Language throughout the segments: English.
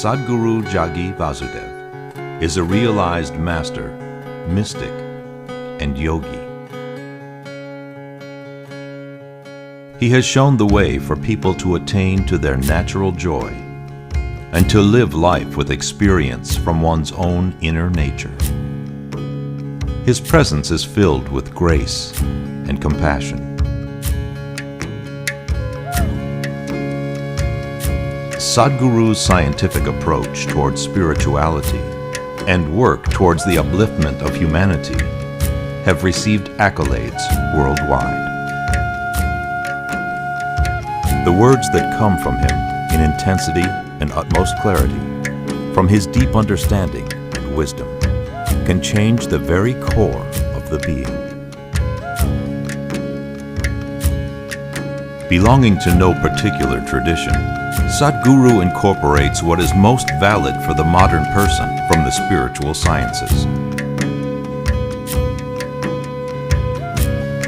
Sadhguru Jagi Vasudev is a realized master, mystic, and yogi. He has shown the way for people to attain to their natural joy and to live life with experience from one's own inner nature. His presence is filled with grace and compassion. Sadhguru's scientific approach towards spirituality and work towards the upliftment of humanity have received accolades worldwide. The words that come from him in intensity and utmost clarity, from his deep understanding and wisdom, can change the very core of the being. Belonging to no particular tradition, Sadhguru incorporates what is most valid for the modern person from the spiritual sciences.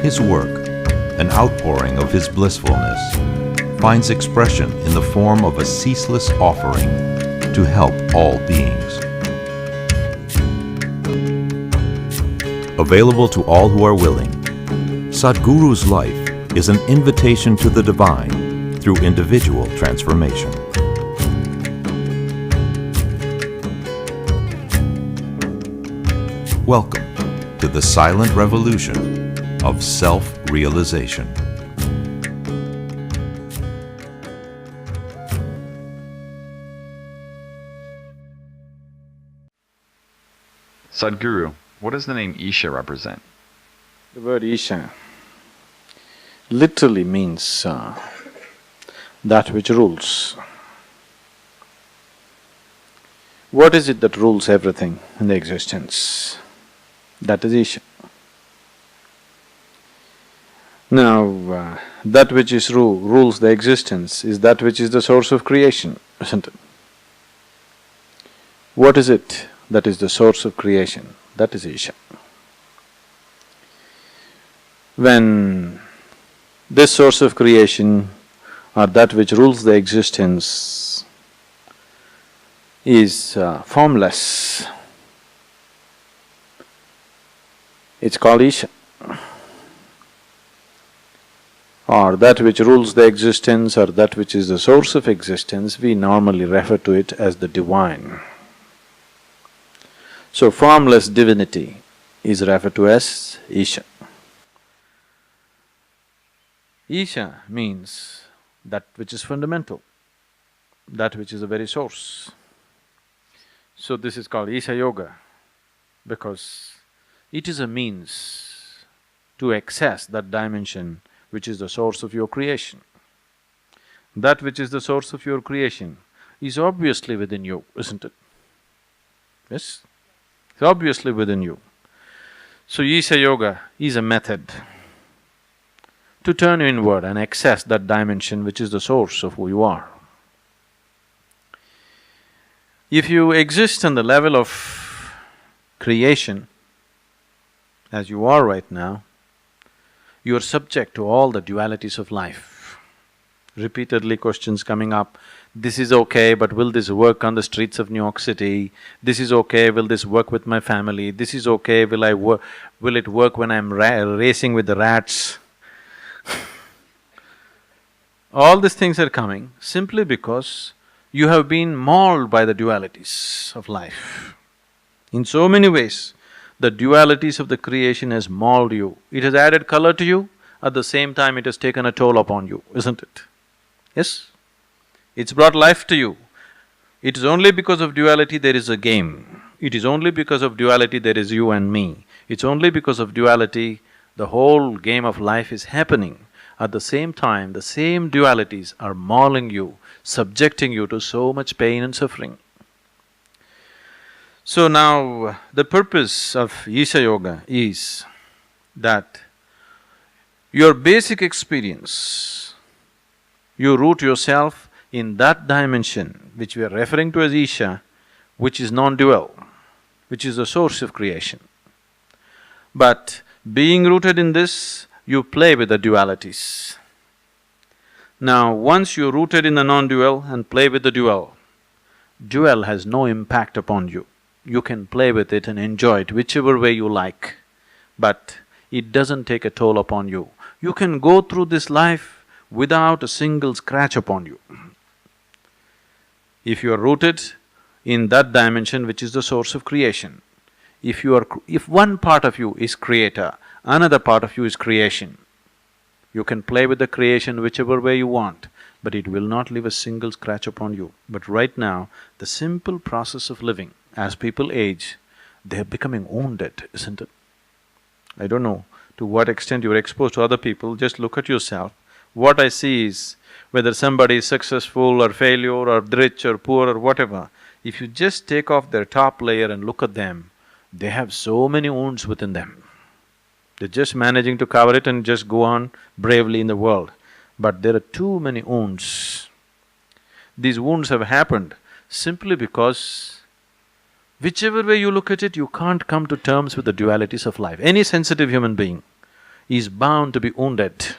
His work, an outpouring of his blissfulness, finds expression in the form of a ceaseless offering to help all beings. Available to all who are willing, Sadhguru's life is an invitation to the divine through individual transformation. Welcome to the silent revolution of self-realization. Sadhguru, what does the name Isha represent? The word Isha literally means that which rules. What is it that rules everything in the existence? That is Isha. Now, that which is rules the existence is that which is the source of creation, isn't it? What is it that is the source of creation? That is Isha. When this source of creation or that which rules the existence is formless, it's called Isha. Or that which rules the existence or that which is the source of existence, we normally refer to it as the divine. So formless divinity is referred to as Isha. Isha means that which is fundamental, that which is the very source. So this is called Isha Yoga because it is a means to access that dimension which is the source of your creation. That which is the source of your creation is obviously within you, isn't it? Yes? It's obviously within you. So Isha Yoga is a method to turn inward and access that dimension which is the source of who you are. If you exist on the level of creation, as you are right now, you are subject to all the dualities of life. Repeatedly questions coming up, this is okay, but will this work on the streets of New York City? This is okay, will this work with my family? This is okay, will it work when I'm racing with the rats? All these things are coming simply because you have been mauled by the dualities of life. In so many ways, the dualities of the creation has mauled you. It has added color to you, at the same time it has taken a toll upon you, isn't it? Yes? It's brought life to you. It is only because of duality there is a game. It is only because of duality there is you and me. It's only because of duality the whole game of life is happening. At the same time, the same dualities are mauling you, subjecting you to so much pain and suffering. So now, the purpose of Isha Yoga is that your basic experience, you root yourself in that dimension which we are referring to as Isha, which is non-dual, which is the source of creation. But being rooted in this, you play with the dualities. Now, once you're rooted in the non-dual and play with the dual, Jewel has no impact upon you. You can play with it and enjoy it whichever way you like, but it doesn't take a toll upon you. You can go through this life without a single scratch upon you. If you are rooted in that dimension which is the source of creation, if one part of you is creator, another part of you is creation, you can play with the creation whichever way you want, but it will not leave a single scratch upon you. But right now, the simple process of living, as people age, they're becoming wounded, isn't it? I don't know to what extent you're exposed to other people, just look at yourself. What I see is, whether somebody is successful or failure or rich or poor or whatever, if you just take off their top layer and look at them, they have so many wounds within them. They're just managing to cover it and just go on bravely in the world. But there are too many wounds. These wounds have happened simply because whichever way you look at it, you can't come to terms with the dualities of life. Any sensitive human being is bound to be wounded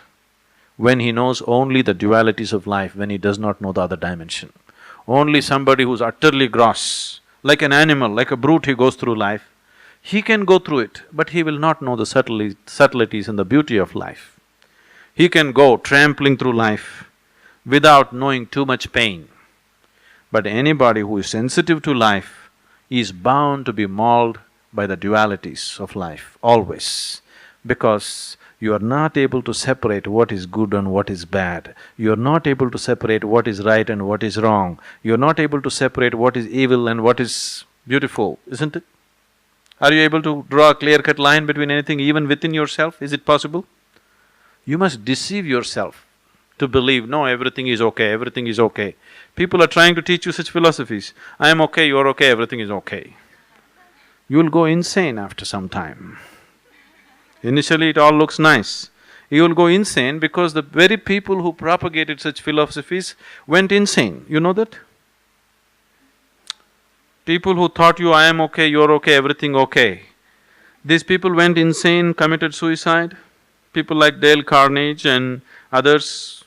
when he knows only the dualities of life, when he does not know the other dimension. Only somebody who's utterly gross, like an animal, like a brute, he goes through life. He can go through it, but he will not know the subtleties and the beauty of life. He can go trampling through life without knowing too much pain. But anybody who is sensitive to life is bound to be mauled by the dualities of life, always. Because you are not able to separate what is good and what is bad. You are not able to separate what is right and what is wrong. You are not able to separate what is evil and what is beautiful, isn't it? Are you able to draw a clear-cut line between anything even within yourself? Is it possible? You must deceive yourself to believe, no, everything is okay, everything is okay. People are trying to teach you such philosophies. I am okay, you're okay, everything is okay. You'll go insane after some time. Initially it all looks nice. You'll go insane because the very people who propagated such philosophies went insane. You know that? People who taught you, I am okay, you're okay, everything okay. These people went insane, committed suicide. People like Dale Carnegie and others,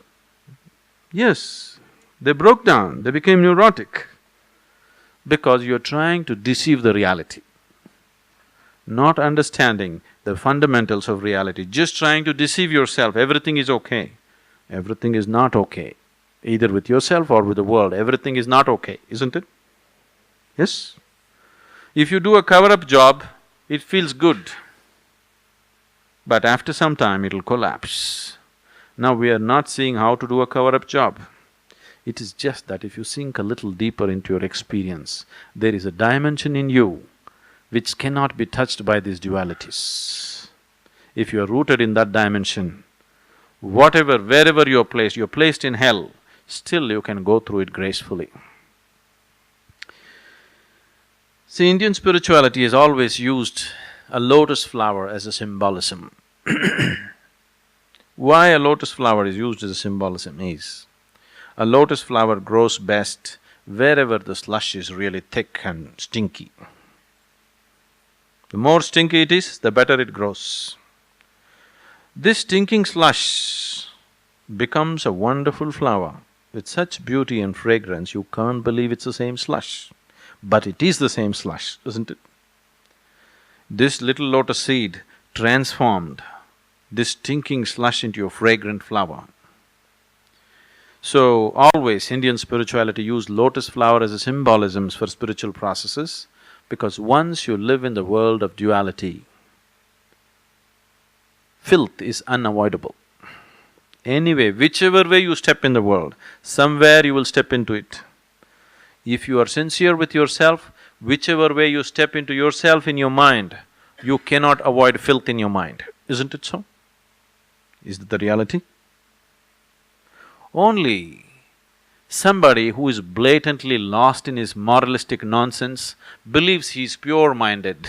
yes, they broke down, they became neurotic. Because you're trying to deceive the reality, not understanding the fundamentals of reality, just trying to deceive yourself, everything is okay. Everything is not okay, either with yourself or with the world, everything is not okay, isn't it? Yes? If you do a cover-up job, it feels good. But after some time, it'll collapse. Now we are not seeing how to do a cover-up job. It is just that if you sink a little deeper into your experience, there is a dimension in you which cannot be touched by these dualities. If you are rooted in that dimension, whatever, wherever you're placed in hell, still you can go through it gracefully. See, Indian spirituality has always used a lotus flower as a symbolism. Why a lotus flower is used as a symbolism is, a lotus flower grows best wherever the slush is really thick and stinky. The more stinky it is, the better it grows. This stinking slush becomes a wonderful flower with such beauty and fragrance, you can't believe it's the same slush. But it is the same slush, isn't it? This little lotus seed transformed this stinking slush into a fragrant flower. So, always Indian spirituality used lotus flower as a symbolism for spiritual processes, because once you live in the world of duality, filth is unavoidable. Anyway, whichever way you step in the world, somewhere you will step into it. If you are sincere with yourself, whichever way you step into yourself in your mind, you cannot avoid filth in your mind, isn't it so? Is that the reality? Only somebody who is blatantly lost in his moralistic nonsense believes he is pure-minded.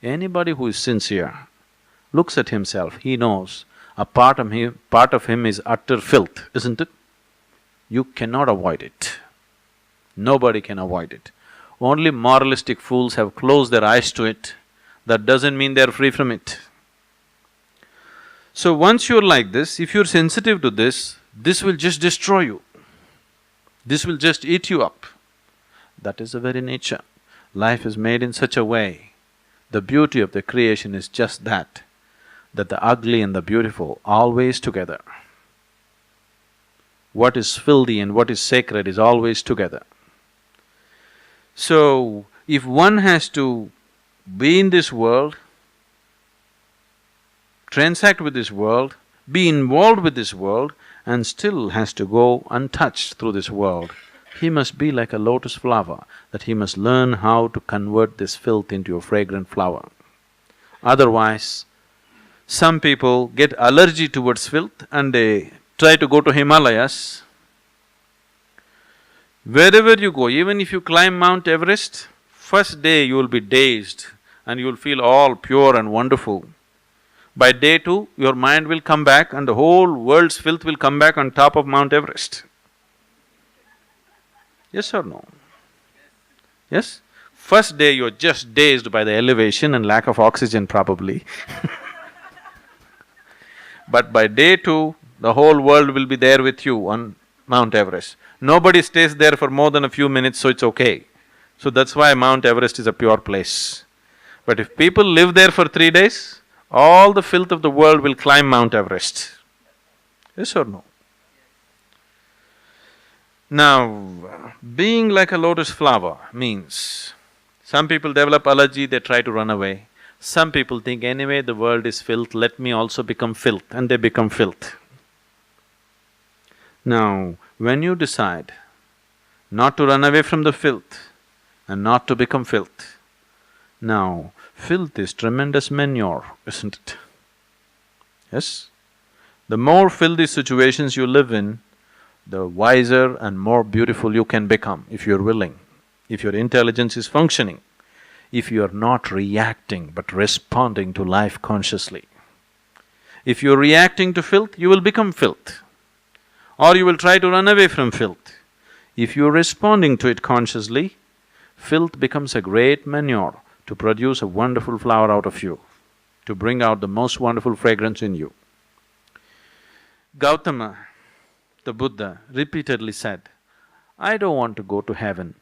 Anybody who is sincere looks at himself, he knows a part of him is utter filth, isn't it? You cannot avoid it. Nobody can avoid it. Only moralistic fools have closed their eyes to it. That doesn't mean they're free from it. So once you're like this, if you're sensitive to this will just destroy you. This will just eat you up. That is the very nature. Life is made in such a way, the beauty of the creation is just that the ugly and the beautiful always together. What is filthy and what is sacred is always together. So, if one has to be in this world, transact with this world, be involved with this world, and still has to go untouched through this world, he must be like a lotus flower, that he must learn how to convert this filth into a fragrant flower. Otherwise, some people get allergy towards filth and they try to go to Himalayas. Wherever you go, even if you climb Mount Everest, first day you will be dazed and you will feel all pure and wonderful. By day two, your mind will come back and the whole world's filth will come back on top of Mount Everest. Yes or no? Yes? First day you're just dazed by the elevation and lack of oxygen probably but by day two, the whole world will be there with you on Mount Everest. Nobody stays there for more than a few minutes, so it's okay. So that's why Mount Everest is a pure place. But if people live there for 3 days, all the filth of the world will climb Mount Everest. Yes or no? Now, being like a lotus flower means, some people develop allergy, they try to run away. Some people think, anyway the world is filth, let me also become filth, and they become filth. Now, when you decide not to run away from the filth and not to become filth, now, filth is tremendous manure, isn't it? Yes? The more filthy situations you live in, the wiser and more beautiful you can become if you're willing, if your intelligence is functioning, if you are not reacting but responding to life consciously. If you're reacting to filth, you will become filth, or you will try to run away from filth. If you're responding to it consciously, filth becomes a great manure to produce a wonderful flower out of you, to bring out the most wonderful fragrance in you. Gautama, the Buddha, repeatedly said, I don't want to go to heaven.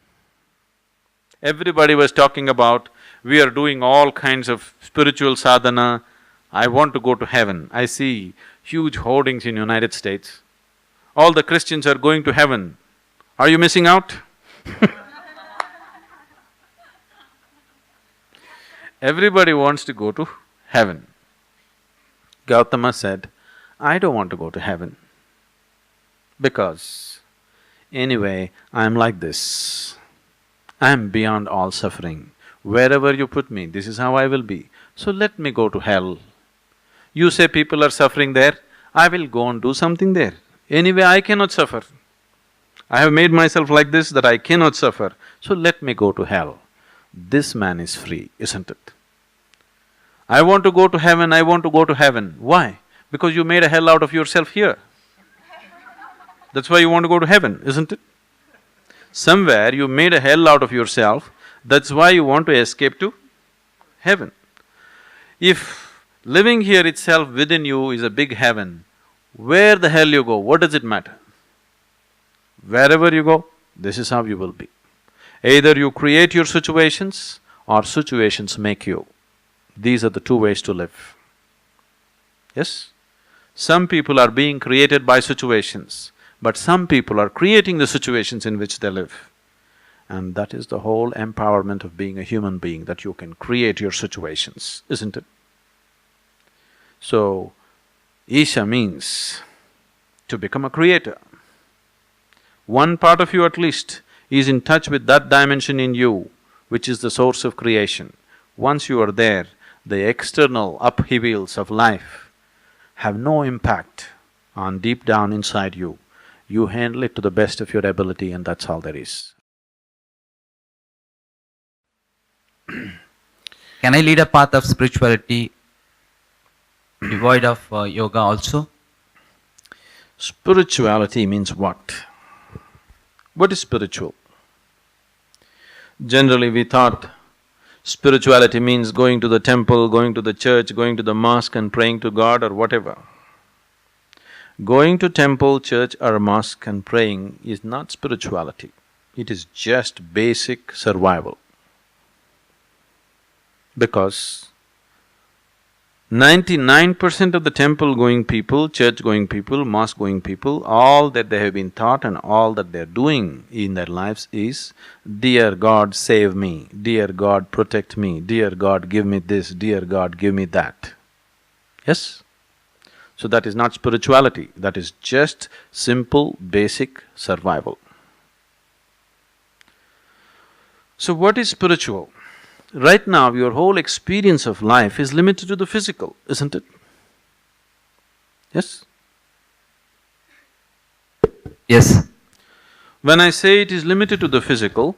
Everybody was talking about, we are doing all kinds of spiritual sadhana, I want to go to heaven. I see huge hoardings in United States. All the Christians are going to heaven. Are you missing out? Everybody wants to go to heaven. Gautama said, I don't want to go to heaven because anyway, I'm like this. I'm beyond all suffering. Wherever you put me, this is how I will be. So let me go to hell. You say people are suffering there, I will go and do something there. Anyway, I cannot suffer. I have made myself like this that I cannot suffer, so let me go to hell. This man is free, isn't it? I want to go to heaven, I want to go to heaven. Why? Because you made a hell out of yourself here. That's why you want to go to heaven, isn't it? Somewhere you made a hell out of yourself, that's why you want to escape to heaven. If living here itself within you is a big heaven, where the hell you go, what does it matter? Wherever you go, this is how you will be. Either you create your situations or situations make you. These are the two ways to live. Yes? Some people are being created by situations, but some people are creating the situations in which they live. And that is the whole empowerment of being a human being, that you can create your situations, isn't it? So, Isha means to become a creator. One part of you at least is in touch with that dimension in you, which is the source of creation. Once you are there, the external upheavals of life have no impact on deep down inside you. You handle it to the best of your ability and that's all there is. Can I lead a path of spirituality devoid of yoga also? Spirituality means what? What is spiritual? Generally we thought spirituality means going to the temple, going to the church, going to the mosque and praying to God or whatever. Going to temple, church or mosque and praying is not spirituality. It is just basic survival. Because 99% of the temple-going people, church-going people, mosque-going people, all that they have been taught and all that they're doing in their lives is, "Dear God, save me. Dear God, protect me. Dear God, give me this. Dear God, give me that." Yes? So that is not spirituality, that is just simple, basic survival. So what is spiritual? Right now, your whole experience of life is limited to the physical, isn't it? Yes? Yes. When I say it is limited to the physical,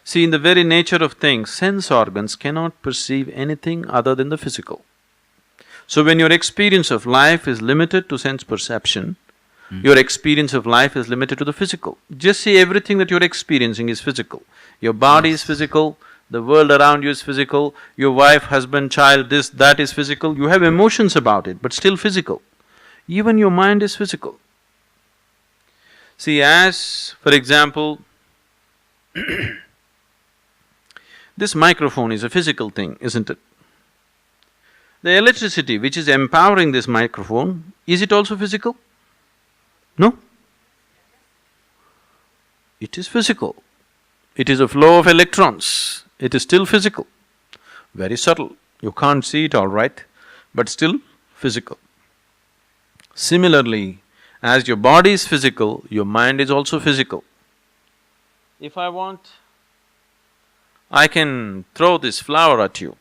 see, in the very nature of things, sense organs cannot perceive anything other than the physical. So when your experience of life is limited to sense perception, your experience of life is limited to the physical. Just see, everything that you're experiencing is physical. Your body is physical, the world around you is physical, your wife, husband, child, this, that is physical. You have emotions about it, but still physical. Even your mind is physical. See, as for example, this microphone is a physical thing, isn't it? The electricity which is empowering this microphone, is it also physical? No? It is physical. It is a flow of electrons. It is still physical. Very subtle. You can't see it, all right, but still physical. Similarly, as your body is physical, your mind is also physical. If I want, I can throw this flower at you.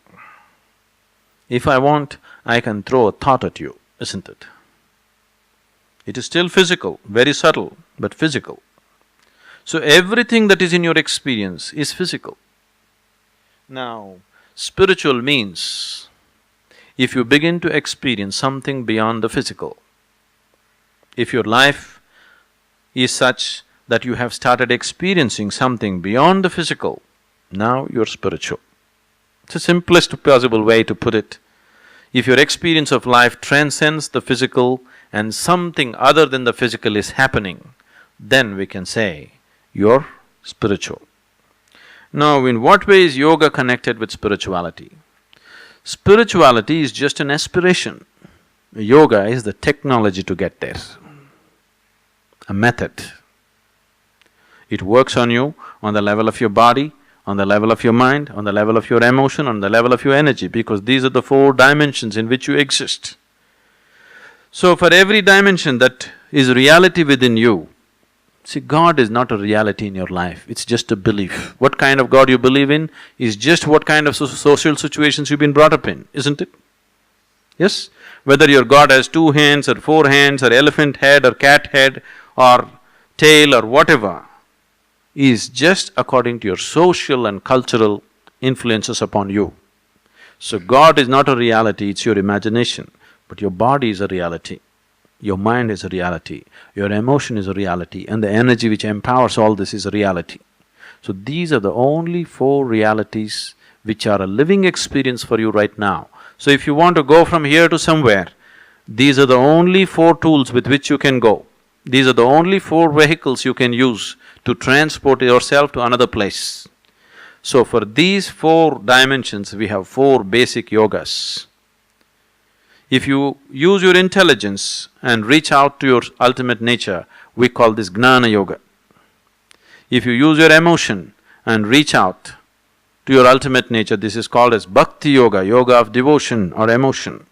If I want, I can throw a thought at you, isn't it? It is still physical, very subtle, but physical. So everything that is in your experience is physical. Now, spiritual means, if you begin to experience something beyond the physical, if your life is such that you have started experiencing something beyond the physical, now you're spiritual. It's the simplest possible way to put it. If your experience of life transcends the physical and something other than the physical is happening, then we can say you're spiritual. Now, in what way is yoga connected with spirituality? Spirituality is just an aspiration. Yoga is the technology to get there, a method. It works on you on the level of your body, on the level of your mind, on the level of your emotion, on the level of your energy, because these are the four dimensions in which you exist. So for every dimension that is reality within you, see, God is not a reality in your life, it's just a belief. What kind of God you believe in is just what kind of social situations you've been brought up in, isn't it? Yes? Whether your God has 2 hands or 4 hands or elephant head or cat head or tail or whatever, is just according to your social and cultural influences upon you. So God is not a reality, it's your imagination, but your body is a reality, your mind is a reality, your emotion is a reality, and the energy which empowers all this is a reality. So these are the only 4 realities which are a living experience for you right now. So if you want to go from here to somewhere, these are the only 4 tools with which you can go. These are the only 4 vehicles you can use to transport yourself to another place. So for these 4 dimensions, we have 4 basic yogas. If you use your intelligence and reach out to your ultimate nature, we call this Gnana Yoga. If you use your emotion and reach out to your ultimate nature, this is called as Bhakti Yoga, yoga of devotion or emotion.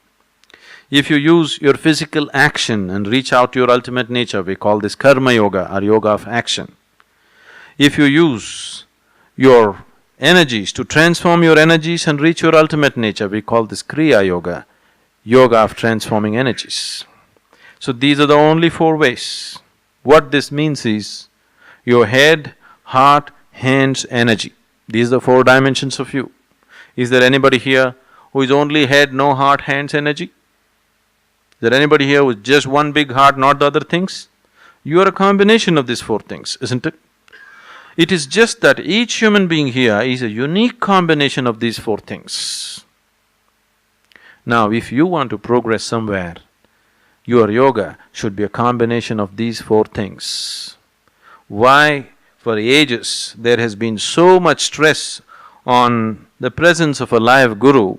If you use your physical action and reach out to your ultimate nature, we call this Karma Yoga or yoga of action. If you use your energies to transform your energies and reach your ultimate nature, we call this Kriya Yoga, yoga of transforming energies. So these are the only 4 ways. What this means is, your head, heart, hands, energy. These are the 4 dimensions of you. Is there anybody here who is only head, no heart, hands, energy? Is there anybody here with just one big heart, not the other things? You are a combination of these 4 things, isn't it? It is just that each human being here is a unique combination of these 4 things. Now, if you want to progress somewhere, your yoga should be a combination of these 4 things. Why for ages, there has been so much stress on the presence of a live guru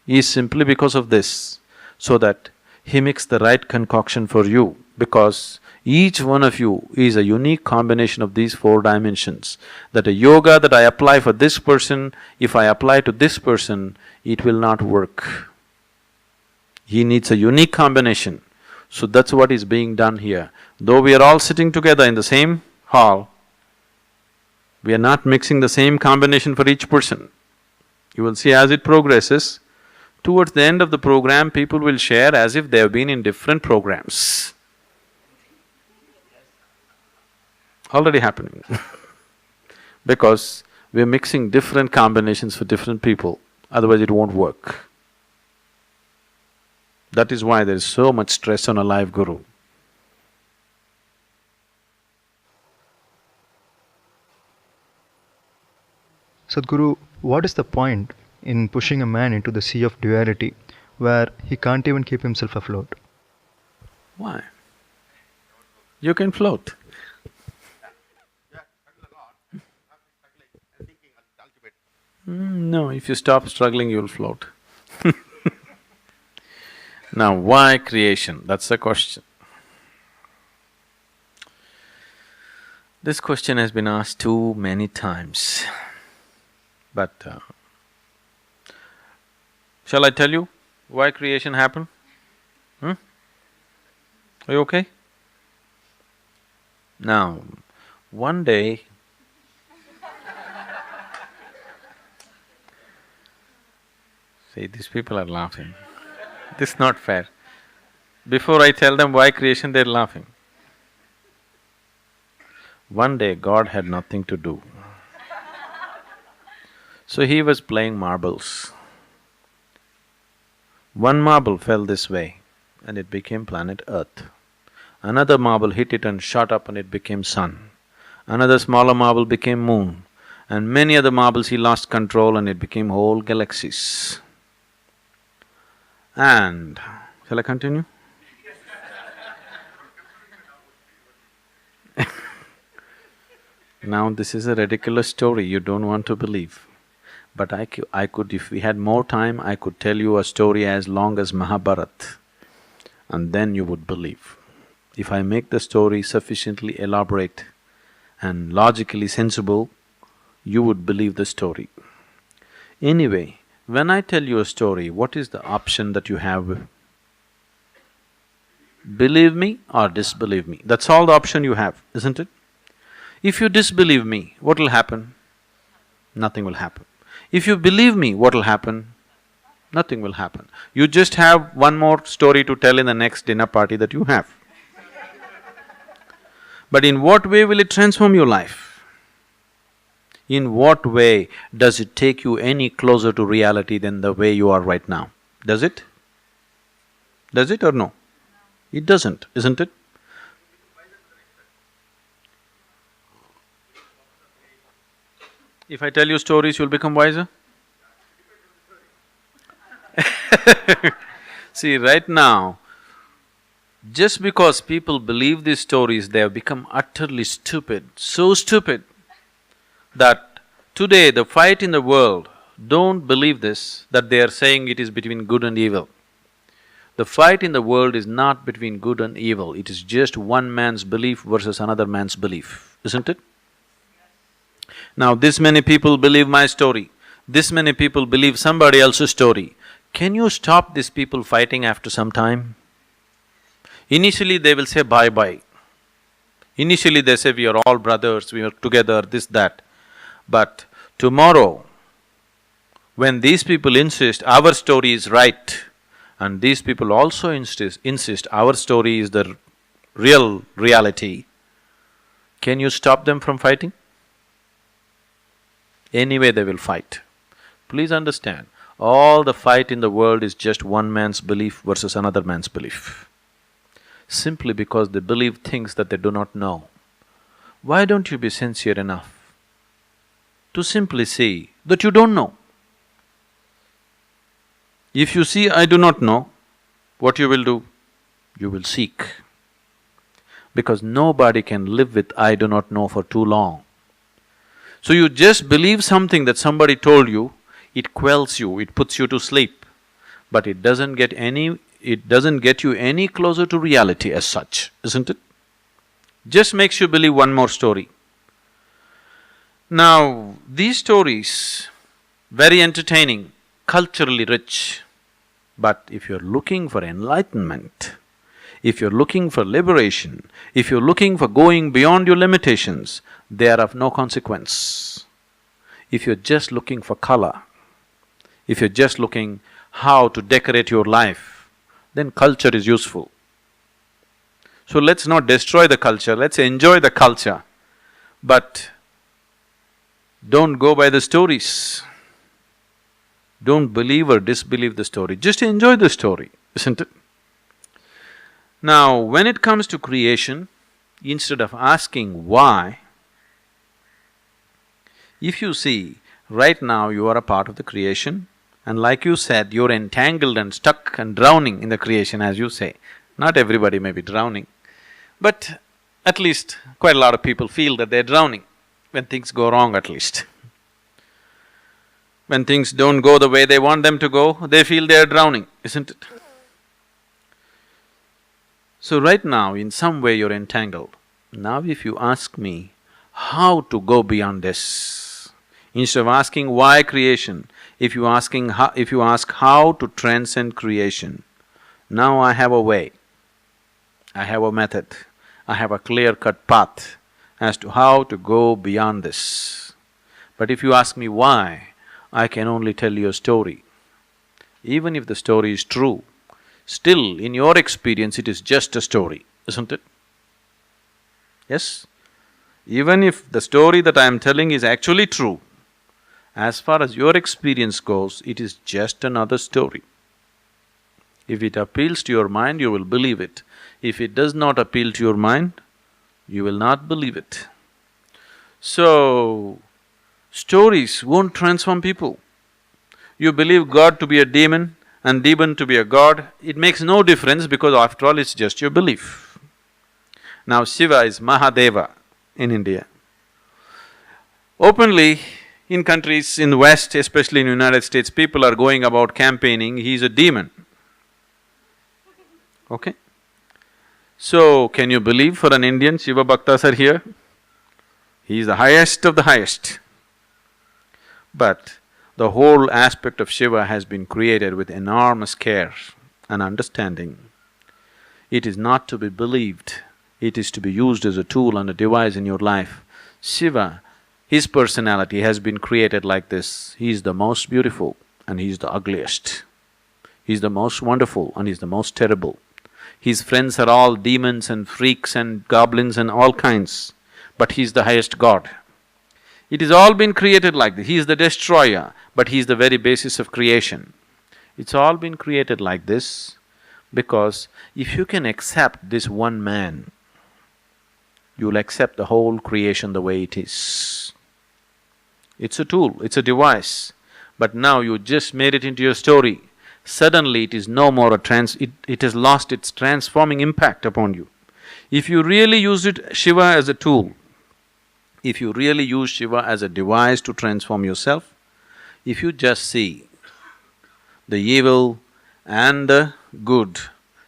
is simply because of this, so that he makes the right concoction for you, because each one of you is a unique combination of these four dimensions. That a yoga that I apply for this person, if I apply to this person, it will not work. He needs a unique combination. So that's what is being done here. Though we are all sitting together in the same hall, we are not mixing the same combination for each person. You will see as it progresses, towards the end of the program, people will share as if they have been in different programs. Already happening because we are mixing different combinations for different people, otherwise it won't work. That is why there is so much stress on a live guru. Sadhguru, what is the point in pushing a man into the sea of duality where he can't even keep himself afloat? Why? You can float. No, if you stop struggling, you'll float. Now, why creation? That's the question. This question has been asked too many times, but shall I tell you why creation happened? Are you okay? Now, one day, see, these people are laughing. This is not fair. Before I tell them why creation, they're laughing. One day, God had nothing to do. So he was playing marbles. One marble fell this way and it became planet Earth. Another marble hit it and shot up and it became sun. Another smaller marble became moon. And many other marbles he lost control and it became whole galaxies. And… shall I continue? Now this is a ridiculous story you don't want to believe. But I could… if we had more time, I could tell you a story as long as Mahabharata, and then you would believe. If I make the story sufficiently elaborate and logically sensible, you would believe the story. Anyway, when I tell you a story, what is the option that you have? Believe me or disbelieve me, that's all the option you have, isn't it? If you disbelieve me, what will happen? Nothing will happen. If you believe me, what will happen? Nothing will happen. You just have one more story to tell in the next dinner party that you have. But in what way will it transform your life? In what way does it take you any closer to reality than the way you are right now? Does it? Does it or no? It doesn't, isn't it? If I tell you stories, you'll become wiser? See, right now, just because people believe these stories, they have become utterly stupid, so stupid that today the fight in the world, don't believe this, that they are saying it is between good and evil. The fight in the world is not between good and evil, it is just one man's belief versus another man's belief, isn't it? Now, this many people believe my story, this many people believe somebody else's story. Can you stop these people fighting after some time? Initially they will say bye-bye. Initially they say we are all brothers, we are together, this, that. But tomorrow, when these people insist our story is right, and these people also insist our story is the real reality, can you stop them from fighting? Anyway they will fight. Please understand, all the fight in the world is just one man's belief versus another man's belief. Simply because they believe things that they do not know. Why don't you be sincere enough to simply see that you don't know? If you see I do not know, what you will do? You will seek. because nobody can live with "I do not know" for too long. So you just believe something that somebody told you, it quells you, it puts you to sleep, but it doesn't get you any closer to reality as such, isn't it? Just makes you believe one more story. Now, these stories, very entertaining, culturally rich, but if you're looking for enlightenment, if you're looking for liberation, if you're looking for going beyond your limitations, they are of no consequence. If you're just looking for color, if you're just looking how to decorate your life, then culture is useful. So let's not destroy the culture, let's enjoy the culture, but don't go by the stories. Don't believe or disbelieve the story, just enjoy the story, isn't it? Now, when it comes to creation, instead of asking why, if you see, right now you are a part of the creation, and like you said, you're entangled and stuck and drowning in the creation, as you say. Not everybody may be drowning, but at least quite a lot of people feel that they're drowning when things go wrong, at least. When things don't go the way they want them to go, they feel they're drowning, isn't it? So right now, in some way you're entangled. Now if you ask me how to go beyond this, instead of asking why creation, if you ask how to transcend creation, now I have a way, I have a method, I have a clear-cut path as to how to go beyond this. But if you ask me why, I can only tell you a story. Even if the story is true, still in your experience it is just a story, isn't it? Yes? Even if the story that I am telling is actually true, as far as your experience goes, it is just another story. If it appeals to your mind, you will believe it. If it does not appeal to your mind, you will not believe it. So, stories won't transform people. You believe God to be a demon and demon to be a god, it makes no difference because after all it's just your belief. Now Shiva is Mahadeva in India. Openly, in countries in the West, especially in the United States, people are going about campaigning, he's a demon. Okay? So, can you believe for an Indian, Shiva Bhaktas are here? He is the highest of the highest. But the whole aspect of Shiva has been created with enormous care and understanding. It is not to be believed, it is to be used as a tool and a device in your life. Shiva, his personality has been created like this. He is the most beautiful and he is the ugliest. He is the most wonderful and he is the most terrible. His friends are all demons and freaks and goblins and all kinds, but he is the highest god. It has all been created like this. He is the destroyer, but he is the very basis of creation. It's all been created like this because if you can accept this one man, you'll accept the whole creation the way it is. It's a tool, it's a device, but now you just made it into your story. Suddenly it is no more it has lost its transforming impact upon you. If you really use Shiva as a tool, if you really use Shiva as a device to transform yourself, if you just see the evil and the good,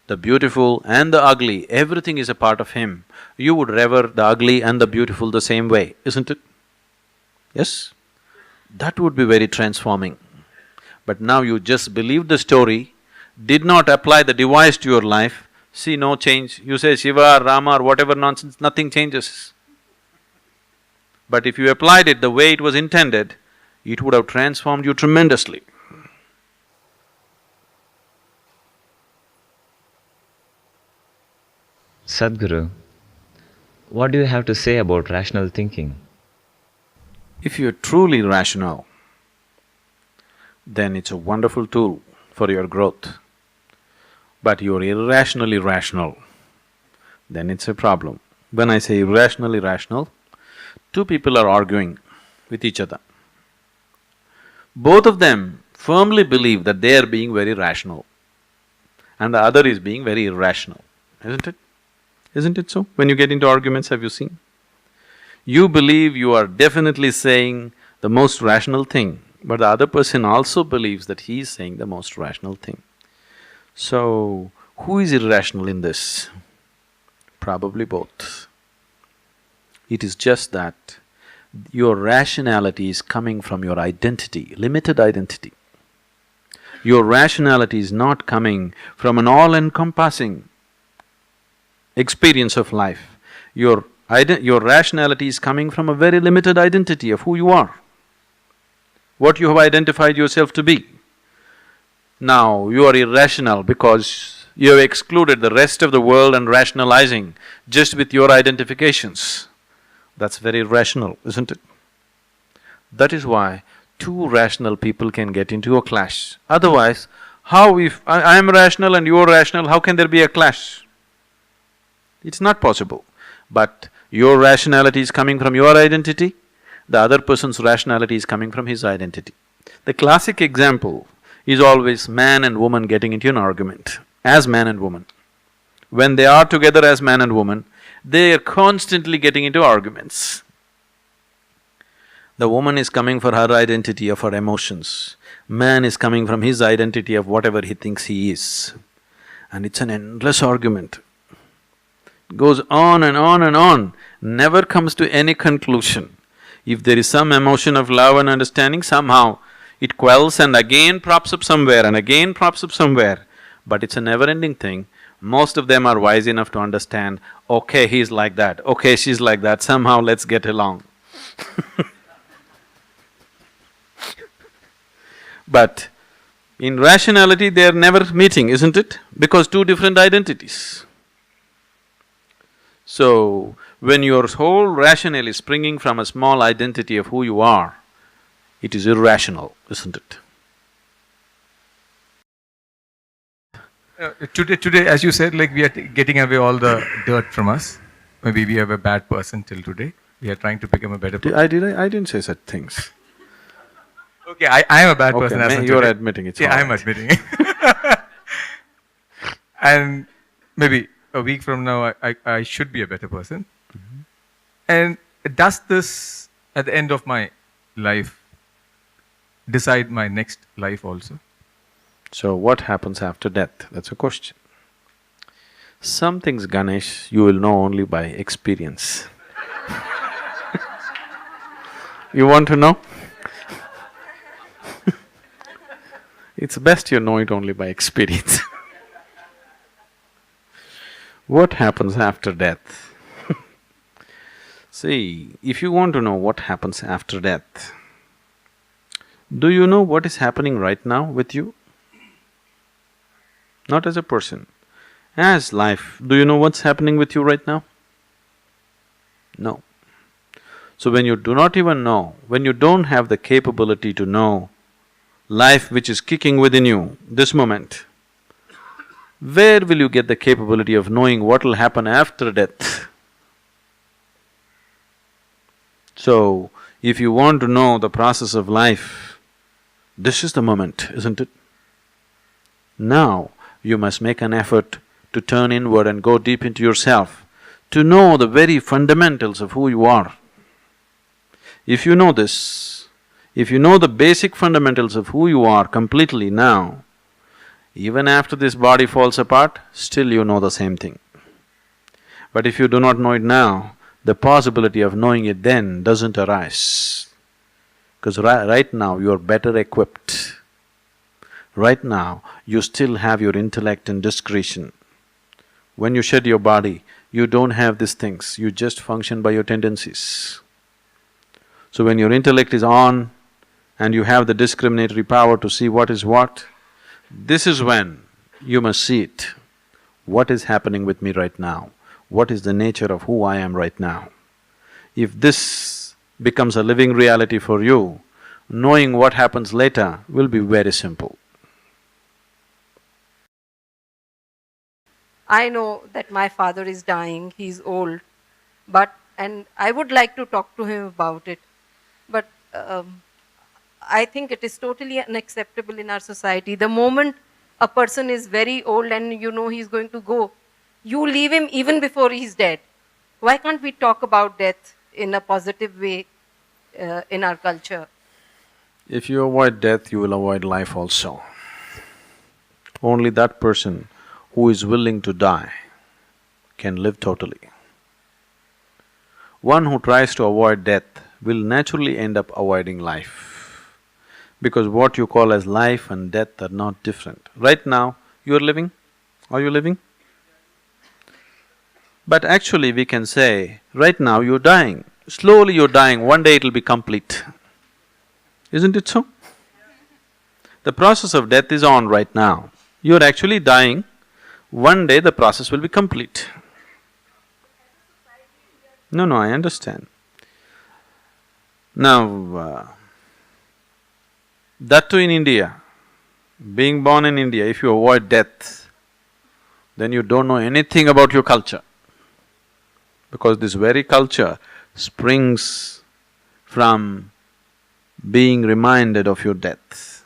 the beautiful and the ugly, everything is a part of him, you would revere the ugly and the beautiful the same way, isn't it? Yes? That would be very transforming. But now you just believed the story, did not apply the device to your life, see no change. You say Shiva or Rama or whatever nonsense, nothing changes. But if you applied it the way it was intended, it would have transformed you tremendously. Sadhguru, what do you have to say about rational thinking? If you're truly rational, then it's a wonderful tool for your growth. But you're irrationally rational, then it's a problem. When I say irrationally rational, two people are arguing with each other. Both of them firmly believe that they are being very rational and the other is being very irrational, isn't it? Isn't it so? When you get into arguments, have you seen? You believe you are definitely saying the most rational thing, but the other person also believes that he is saying the most rational thing. So, who is irrational in this? Probably both. It is just that your rationality is coming from your identity, limited identity. Your rationality is not coming from an all-encompassing experience of life. Your rationality is coming from a very limited identity of who you are, what you have identified yourself to be. Now, you are irrational because you have excluded the rest of the world and rationalizing just with your identifications. That's very irrational, isn't it? That is why two rational people can get into a clash. Otherwise, how if I am rational and you are rational, how can there be a clash? It's not possible. But your rationality is coming from your identity, the other person's rationality is coming from his identity. The classic example is always man and woman getting into an argument, as man and woman. When they are together as man and woman, they are constantly getting into arguments. The woman is coming for her identity of her emotions, man is coming from his identity of whatever he thinks he is. And it's an endless argument. Goes on and on and on, never comes to any conclusion. If there is some emotion of love and understanding, somehow it quells and again props up somewhere and again props up somewhere. But it's a never-ending thing. Most of them are wise enough to understand, okay, he's like that, okay, she's like that, somehow let's get along. But in rationality, they are never meeting, isn't it? Because two different identities. So, when your whole rationale is springing from a small identity of who you are, it is irrational, isn't it? Today, as you said, like we are getting away all the dirt from us. Maybe we have a bad person till today. We are trying to become a better person. I didn't say such things. Okay, I am a bad person as of You're today. admitting it. Yeah, I'm admitting it. And maybe a week from now, I should be a better person. And does this, at the end of my life, decide my next life also? So what happens after death? That's a question. Some things, Ganesh, you will know only by experience. You want to know? It's best you know it only by experience. What happens after death? See, if you want to know what happens after death, do you know what is happening right now with you? Not as a person, as life, do you know what's happening with you right now? No. So when you do not even know, when you don't have the capability to know life which is kicking within you this moment, where will you get the capability of knowing what will happen after death? So, if you want to know the process of life, this is the moment, isn't it? Now, you must make an effort to turn inward and go deep into yourself, to know the very fundamentals of who you are. If you know this, if you know the basic fundamentals of who you are completely now, even after this body falls apart, still you know the same thing. But if you do not know it now, the possibility of knowing it then doesn't arise. Because right now you are better equipped. Right now, you still have your intellect and discretion. When you shed your body, you don't have these things, you just function by your tendencies. So when your intellect is on and you have the discriminatory power to see what is what, this is when you must see it. What is happening with me right now? What is the nature of who I am right now? If this becomes a living reality for you, knowing what happens later will be very simple. I know that my father is dying, he's old, and I would like to talk to him about it, but I think it is totally unacceptable in our society. The moment a person is very old and you know he's going to go, You leave him even before he's dead. Why can't we talk about death in a positive way in our culture? If you avoid death, you will avoid life also. Only that person who is willing to die can live totally. One who tries to avoid death will naturally end up avoiding life, because what you call as life and death are not different. Right now, you are living? Are you living? But actually we can say, right now you're dying. Slowly you're dying, one day it'll be complete. Isn't it so? The process of death is on right now. You're actually dying, one day the process will be complete. No, I understand. Now, that too in India, being born in India, if you avoid death, then you don't know anything about your culture. Because this very culture springs from being reminded of your death.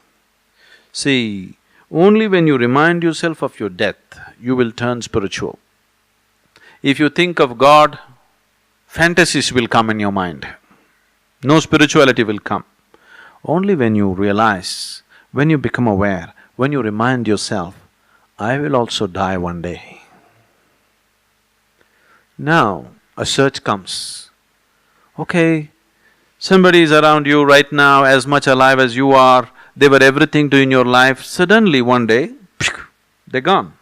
See, only when you remind yourself of your death, you will turn spiritual. If you think of God, fantasies will come in your mind. No spirituality will come. Only when you realize, when you become aware, when you remind yourself, I will also die one day. Now, a search comes. Okay, somebody is around you right now as much alive as you are, they were everything to in your life, suddenly one day, they're gone.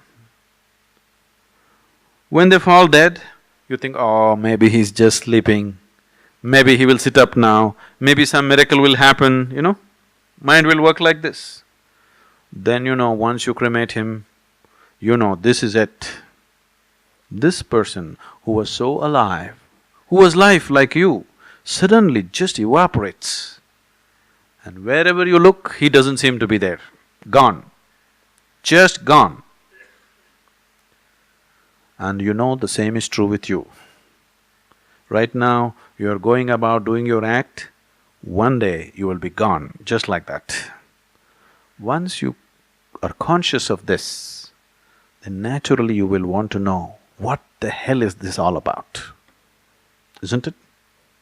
When they fall dead, you think, oh, maybe he's just sleeping, maybe he will sit up now, maybe some miracle will happen, you know, mind will work like this. Then you know, once you cremate him, you know this is it. This person who was so alive, who was life like you, suddenly just evaporates. And wherever you look, he doesn't seem to be there, gone, just gone. And you know the same is true with you. Right now, you are going about doing your act, one day you will be gone, just like that. Once you are conscious of this, then naturally you will want to know, what the hell is this all about? Isn't it?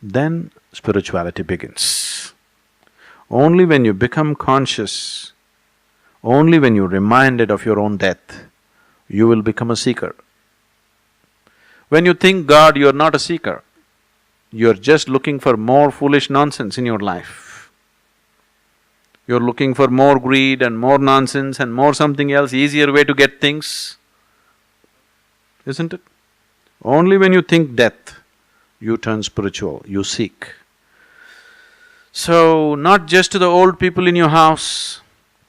Then spirituality begins. Only when you become conscious, only when you're reminded of your own death, you will become a seeker. When you think God, you're not a seeker. You're just looking for more foolish nonsense in your life. You're looking for more greed and more nonsense and more something else, easier way to get things, isn't it? Only when you think death, you turn spiritual, you seek. So, not just to the old people in your house,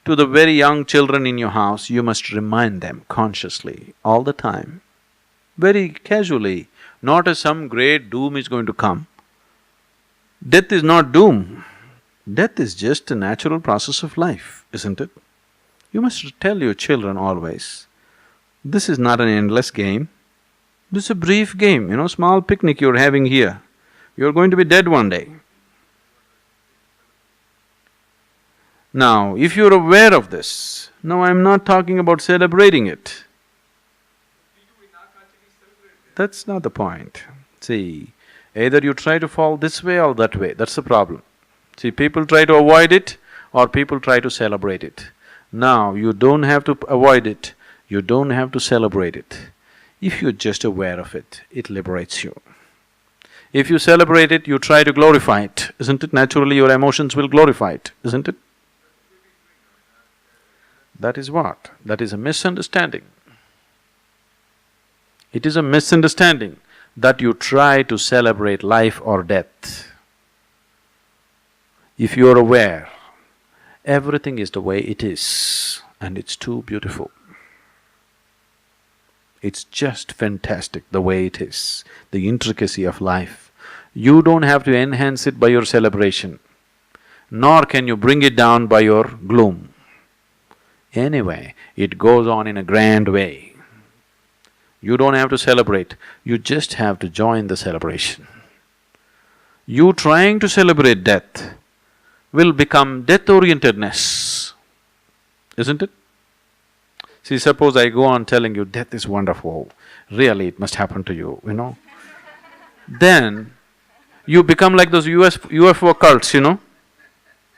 to the very young children in your house, you must remind them consciously, all the time, very casually, not as some great doom is going to come. Death is not doom. Death is just a natural process of life, isn't it? You must tell your children always, this is not an endless game, this is a brief game, you know, small picnic you're having here. You're going to be dead one day. Now, if you're aware of this, now I'm not talking about celebrating it. That's not the point. See, either you try to fall this way or that way, that's the problem. See, people try to avoid it or people try to celebrate it. Now, you don't have to avoid it, you don't have to celebrate it. If you're just aware of it, it liberates you. If you celebrate it, you try to glorify it, isn't it? Naturally, your emotions will glorify it, isn't it? That is what? That is a misunderstanding. It is a misunderstanding that you try to celebrate life or death. If you are aware, everything is the way it is and it's too beautiful. It's just fantastic the way it is, the intricacy of life. You don't have to enhance it by your celebration, nor can you bring it down by your gloom. Anyway, it goes on in a grand way. You don't have to celebrate, you just have to join the celebration. You trying to celebrate death will become death-orientedness, isn't it? See, suppose I go on telling you, death is wonderful, really it must happen to you, you know. Then you become like those UFO cults, you know.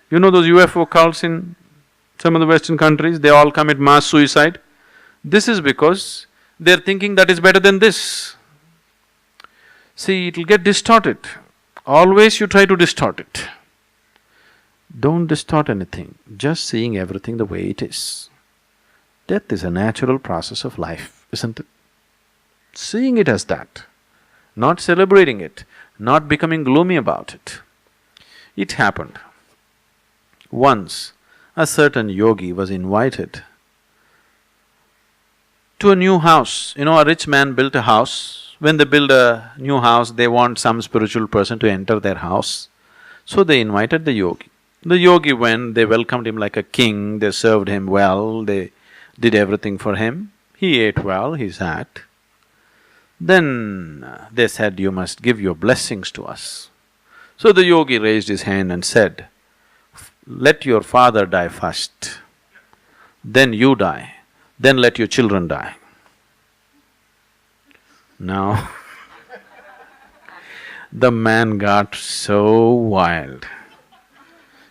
You know those UFO cults in some of the Western countries, they all commit mass suicide. This is because they're thinking that is better than this. See, it'll get distorted. Always you try to distort it. Don't distort anything, just seeing everything the way it is. Death is a natural process of life, isn't it? Seeing it as that, not celebrating it, not becoming gloomy about it. It happened. Once, a certain yogi was invited to a new house. You know, a rich man built a house. When they build a new house, they want some spiritual person to enter their house. So they invited the yogi. The yogi went, they welcomed him like a king, they served him well, they did everything for him. He ate well, he sat. Then they said, you must give your blessings to us. So the yogi raised his hand and said, let your father die first, then you die, then let your children die. Now, the man got so wild.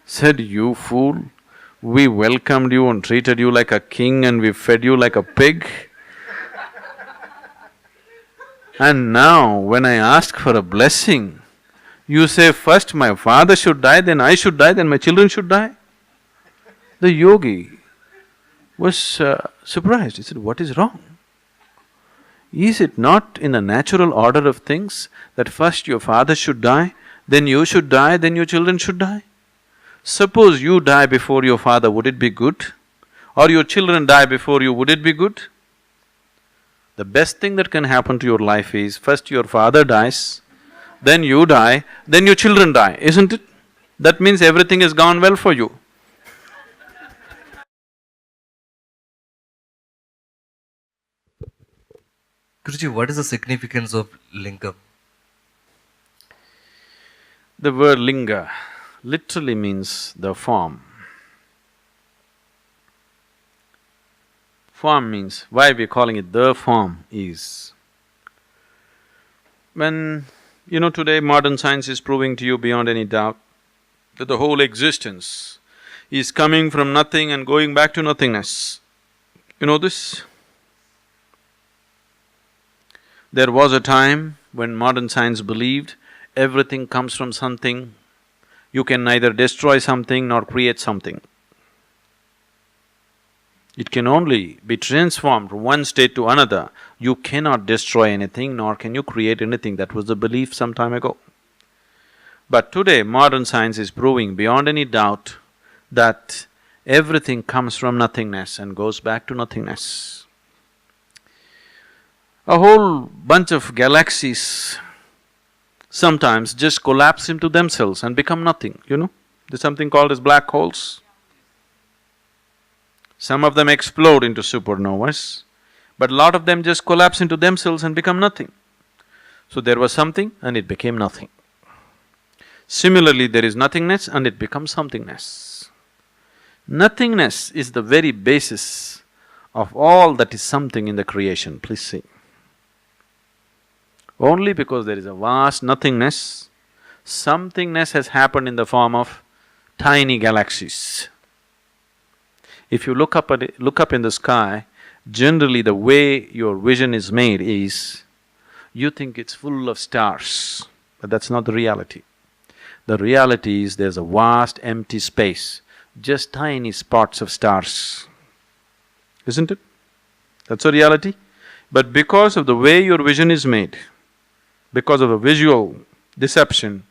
Said, you fool, we welcomed you and treated you like a king and we fed you like a pig. And now, when I ask for a blessing, you say first my father should die, then I should die, then my children should die. The yogi was surprised. He said, what is wrong? Is it not in the natural order of things that first your father should die, then you should die, then your children should die? Suppose you die before your father, would it be good? Or your children die before you, would it be good? The best thing that can happen to your life is, first your father dies, then you die, then your children die, isn't it? That means everything has gone well for you. Guruji, what is the significance of lingam? The word linga literally means the form. Form means, why we're calling it the form is, when, you know, today modern science is proving to you beyond any doubt that the whole existence is coming from nothing and going back to nothingness. You know this? There was a time when modern science believed everything comes from something, you can neither destroy something nor create something. It can only be transformed from one state to another. You cannot destroy anything nor can you create anything. That was the belief some time ago. But today, modern science is proving beyond any doubt that everything comes from nothingness and goes back to nothingness. A whole bunch of galaxies sometimes just collapse into themselves and become nothing, you know? There's something called as black holes. Some of them explode into supernovas, but a lot of them just collapse into themselves and become nothing. So there was something and it became nothing. Similarly, there is nothingness and it becomes somethingness. Nothingness is the very basis of all that is something in the creation, please see. Only because there is a vast nothingness, somethingness has happened in the form of tiny galaxies. If you look up in the sky, generally the way your vision is made is, you think it's full of stars, but that's not the reality. The reality is there's a vast empty space, just tiny spots of stars, isn't it? That's a reality. But because of the way your vision is made, because of a visual deception,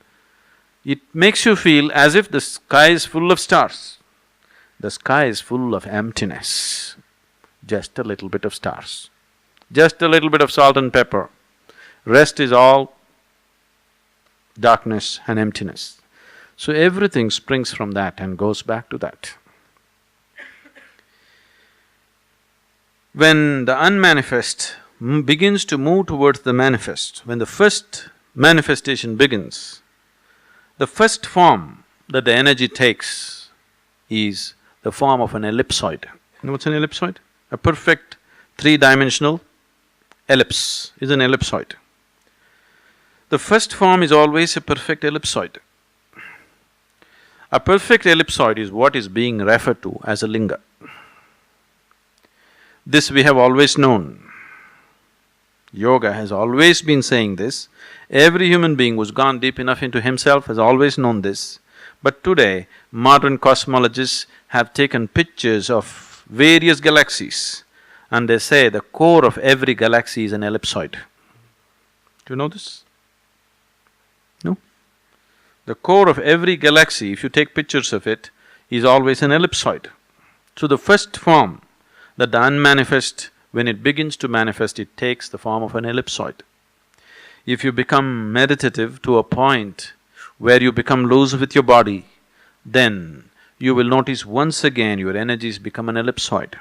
it makes you feel as if the sky is full of stars. The sky is full of emptiness, just a little bit of stars, just a little bit of salt and pepper. Rest is all darkness and emptiness. So everything springs from that and goes back to that. When the unmanifest begins to move towards the manifest, when the first manifestation begins, the first form that the energy takes is the form of an ellipsoid. You know what's an ellipsoid? A perfect three-dimensional ellipse is an ellipsoid. The first form is always a perfect ellipsoid. A perfect ellipsoid is what is being referred to as a linga. This we have always known. Yoga has always been saying this. Every human being who's gone deep enough into himself has always known this. But today, modern cosmologists have taken pictures of various galaxies and they say the core of every galaxy is an ellipsoid. Do you know this? No? The core of every galaxy, if you take pictures of it, is always an ellipsoid. So the first form, that the unmanifest, when it begins to manifest, it takes the form of an ellipsoid. If you become meditative to a point where you become loose with your body, then you will notice once again your energies become an ellipsoid.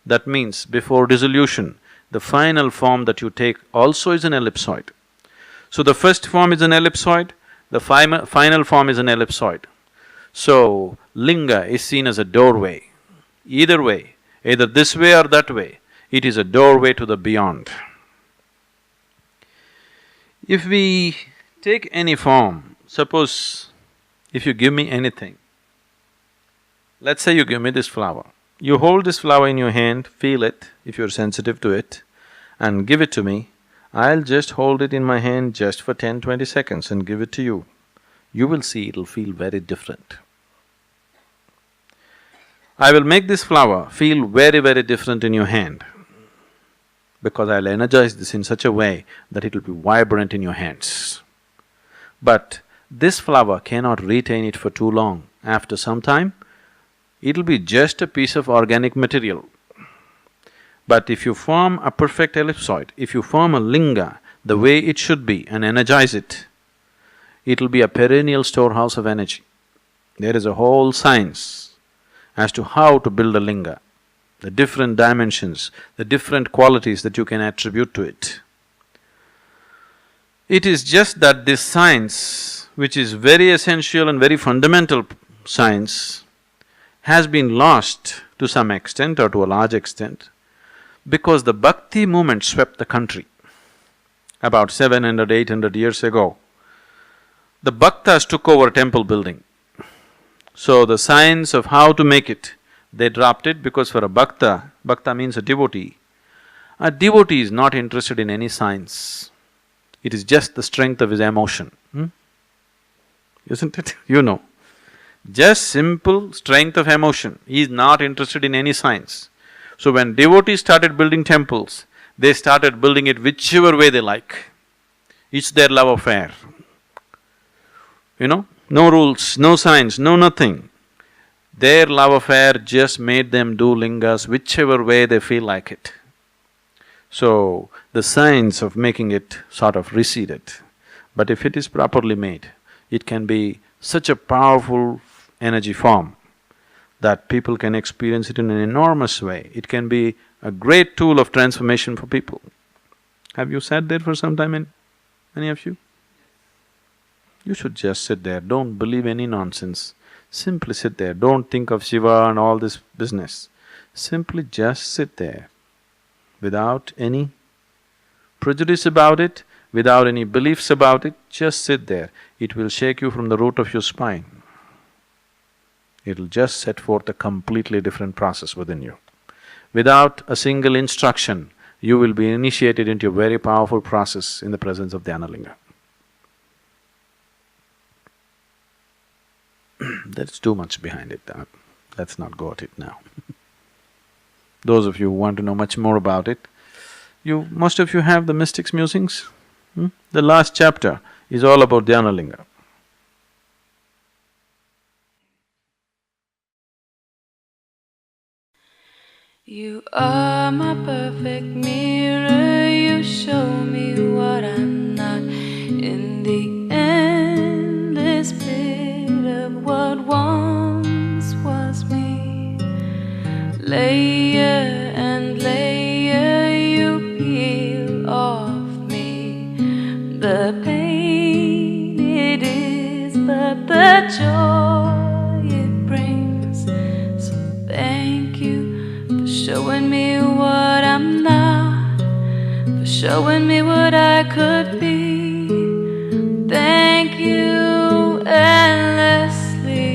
That means before dissolution, the final form that you take also is an ellipsoid. So the first form is an ellipsoid, the final form is an ellipsoid. So linga is seen as a doorway. Either way, either this way or that way, it is a doorway to the beyond. If we take any form, suppose if you give me anything, let's say you give me this flower. You hold this flower in your hand, feel it if you're sensitive to it, and give it to me. I'll just hold it in my hand just for 10-20 seconds and give it to you. You will see it'll feel very different. I will make this flower feel very, very different in your hand because I'll energize this in such a way that it'll be vibrant in your hands. But this flower cannot retain it for too long. After some time, it'll be just a piece of organic material. But if you form a perfect ellipsoid, if you form a linga the way it should be and energize it, it'll be a perennial storehouse of energy. There is a whole science as to how to build a linga, the different dimensions, the different qualities that you can attribute to it. It is just that this science, which is very essential and very fundamental science, has been lost to some extent or to a large extent because the bhakti movement swept the country about 700, 800 years ago. The bhaktas took over temple building. So the science of how to make it, they dropped it because for a bhakta, bhakta means a devotee is not interested in any science. It is just the strength of his emotion, isn't it? You know. Just simple strength of emotion, he is not interested in any science. So when devotees started building temples, they started building it whichever way they like. It's their love affair. You know, no rules, no science, no nothing. Their love affair just made them do lingas whichever way they feel like it. So the science of making it sort of receded. But if it is properly made, it can be such a powerful energy form that people can experience it in an enormous way. It can be a great tool of transformation for people. Have you sat there for some time, any of you? You should just sit there, don't believe any nonsense. Simply sit there, don't think of Shiva and all this business. Simply just sit there without any prejudice about it, without any beliefs about it, just sit there. It will shake you from the root of your spine. It'll just set forth a completely different process within you. Without a single instruction, you will be initiated into a very powerful process in the presence of Dhyanalinga. There's too much behind it, let's not go at it now. Those of you who want to know much more about it, most of you have the Mystics Musings? The last chapter is all about Dhyanalinga. You are my perfect mirror, you show me what I'm not. In the endless pit of what once was me, layer and layer you peel off me. The pain it is, but the joy it brings. So thank you for showing showing me what I'm not, for showing me what I could be. Thank you endlessly.